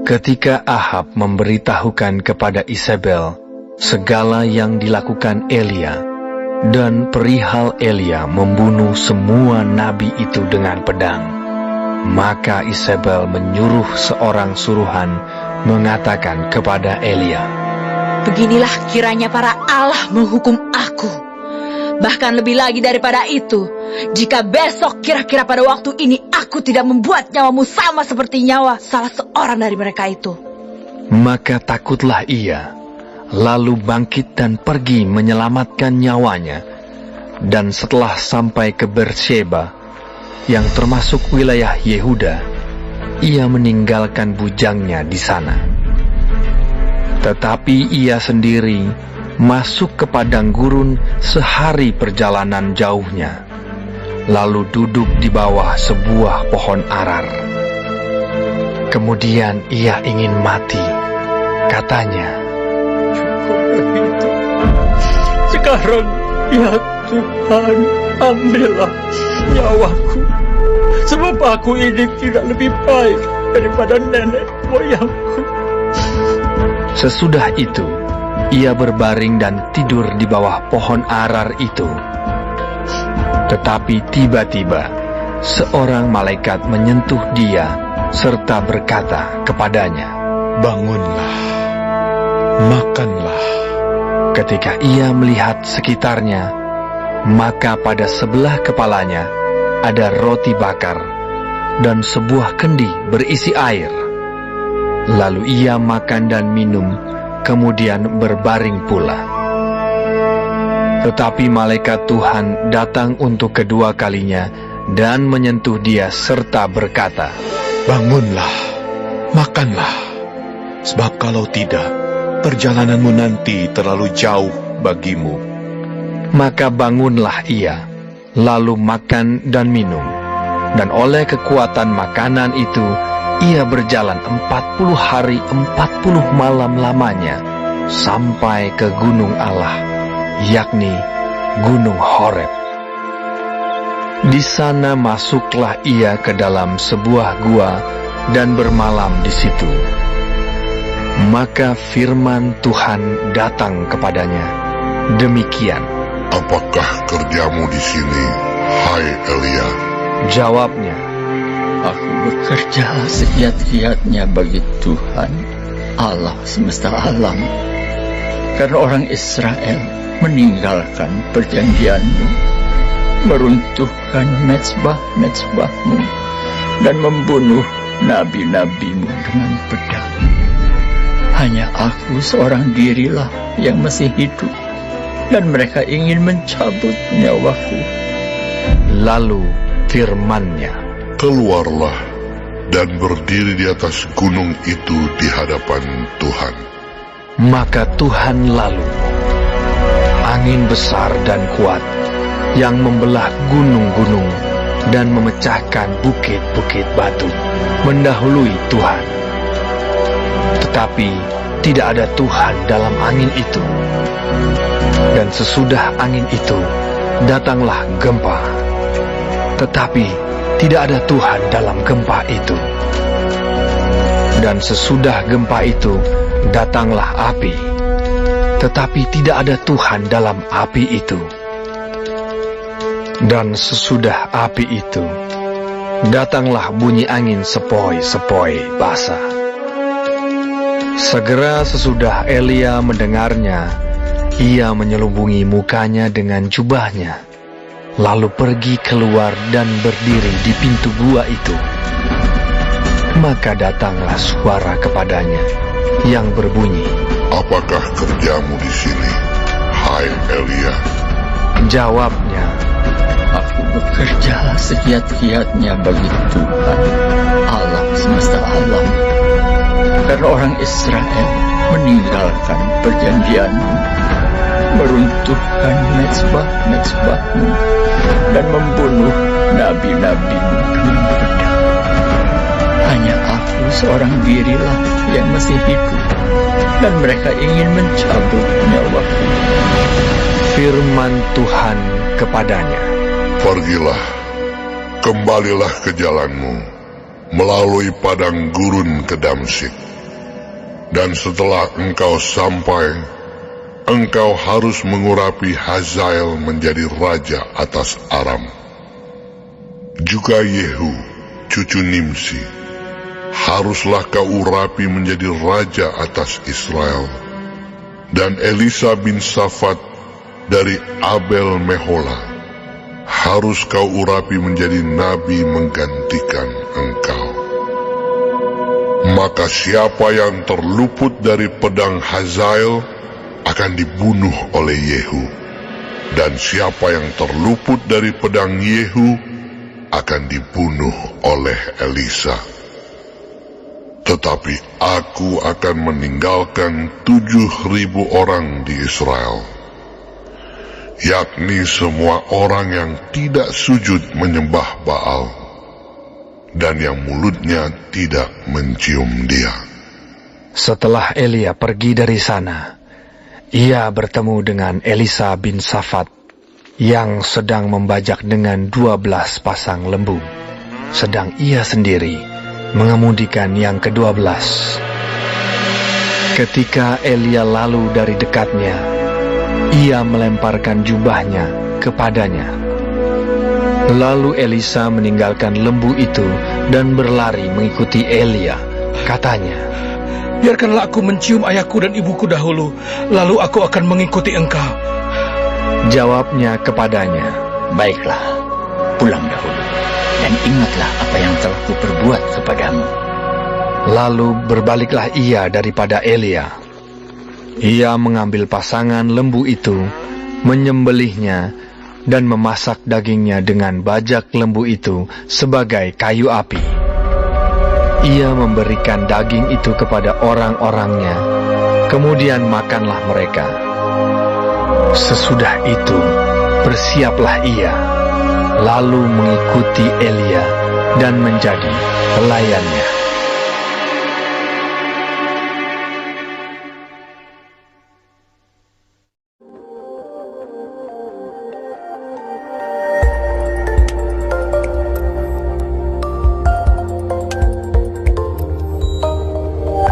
Ketika Ahab memberitahukan kepada Isabel segala yang dilakukan Elia, dan perihal Elia membunuh semua nabi itu dengan pedang, maka Isabel menyuruh seorang suruhan mengatakan kepada Elia, "Beginilah kiranya para Allah menghukum aku. Bahkan lebih lagi daripada itu, jika besok kira-kira pada waktu ini aku tidak membuat nyawamu sama seperti nyawa salah seorang dari mereka itu." Maka takutlah ia, lalu bangkit dan pergi menyelamatkan nyawanya. Dan setelah sampai ke Beersheba, yang termasuk wilayah Yehuda, ia meninggalkan bujangnya di sana. Tetapi ia sendiri masuk ke padang gurun sehari perjalanan jauhnya, lalu duduk di bawah sebuah pohon arar. Kemudian ia ingin mati, katanya, "Sekarang, ya Tuhan, ambillah nyawaku, sebab aku ini tidak lebih baik daripada nenek moyangku." Sesudah itu, ia berbaring dan tidur di bawah pohon arar itu. Tetapi tiba-tiba, seorang malaikat menyentuh dia, serta berkata kepadanya, "Bangunlah, makanlah." Ketika ia melihat sekitarnya, maka pada sebelah kepalanya ada roti bakar dan sebuah kendi berisi air. Lalu ia makan dan minum, kemudian berbaring pula. Tetapi malaikat Tuhan datang untuk kedua kalinya dan menyentuh dia serta berkata, "Bangunlah, makanlah, sebab kalau tidak, perjalananmu nanti terlalu jauh bagimu." Maka bangunlah ia, lalu makan dan minum, dan oleh kekuatan makanan itu, ia berjalan 40 hari 40 malam lamanya, sampai ke gunung Allah, yakni Gunung Horeb. Di sana masuklah ia ke dalam sebuah gua dan bermalam di situ. Maka firman Tuhan datang kepadanya, demikian, "Apakah kerjamu di sini, hai Elia?" Jawabnya, "Aku bekerja segiat-giatnya bagi Tuhan, Allah semesta alam, karena orang Israel meninggalkan perjanjian-Mu, meruntuhkan mezbah-mezbah-Mu, dan membunuh nabi-nabi-Mu dengan pedang. Hanya aku seorang dirilah yang masih hidup, dan mereka ingin mencabut nyawaku." lalu firman-Nya, "Keluarlah dan berdiri di atas gunung itu di hadapan Tuhan." Maka Tuhan lalu, angin besar dan kuat yang membelah gunung-gunung dan memecahkan bukit-bukit batu, mendahului Tuhan. Tetapi tidak ada Tuhan dalam angin itu. Dan sesudah angin itu, datanglah gempa. Tetapi tidak ada Tuhan dalam gempa itu. Dan sesudah gempa itu, datanglah api. Tetapi tidak ada Tuhan dalam api itu. Dan sesudah api itu, datanglah bunyi angin sepoi-sepoi basah. Segera sesudah Elia mendengarnya, ia menyelubungi mukanya dengan jubahnya, lalu pergi keluar dan berdiri di pintu gua itu. Maka datanglah suara kepadanya yang berbunyi, "Apakah kerjamu di sini, hai Elia?" Jawabnya, "Aku bekerja segiat-giatnya bagi Tuhan, Allah semesta alam, karena orang Israel meninggalkan perjanjian-Mu, meruntuhkan mezbah-mezbah-Mu, dan membunuh nabi-nabi-Mu dengan pedang. Hanya aku seorang dirilah yang masih hidup, dan mereka ingin mencabut nyawaku." firman Tuhan kepadanya, "Pergilah, kembalilah ke jalanmu, melalui padang gurun ke Damsyik. Dan setelah engkau sampai, engkau harus mengurapi Hazael menjadi raja atas Aram. Juga Yehu, cucu Nimsi, haruslah kau urapi menjadi raja atas Israel. Dan Elisa bin Safat dari Abel Mehola, harus kau urapi menjadi nabi menggantikan engkau. Maka siapa yang terluput dari pedang Hazael akan dibunuh oleh Yehu, dan siapa yang terluput dari pedang Yehu akan dibunuh oleh Elisa. Tetapi aku akan meninggalkan 7.000 orang di Israel, yakni semua orang yang tidak sujud menyembah Baal, dan yang mulutnya tidak mencium dia. Setelah Elia pergi dari sana, ia bertemu dengan Elisa bin Safat yang sedang membajak dengan 12 pasang lembu, sedang ia sendiri mengemudikan yang ke-12. Ketika Elia lalu dari dekatnya, ia melemparkan jubahnya kepadanya. Lalu Elisa meninggalkan lembu itu dan berlari mengikuti Elia. Katanya, "Biarkanlah aku mencium ayahku dan ibuku dahulu, lalu aku akan mengikuti engkau." Jawabnya kepadanya, Baiklah, pulang dahulu, dan ingatlah apa yang telah kuperbuat kepadamu. Lalu berbaliklah ia daripada Elia. Ia mengambil pasangan lembu itu, menyembelihnya, dan memasak dagingnya dengan bajak lembu itu sebagai kayu api. Ia memberikan daging itu kepada orang-orangnya, kemudian makanlah mereka. Sesudah itu, bersiaplah ia, lalu mengikuti Elia dan menjadi pelayannya.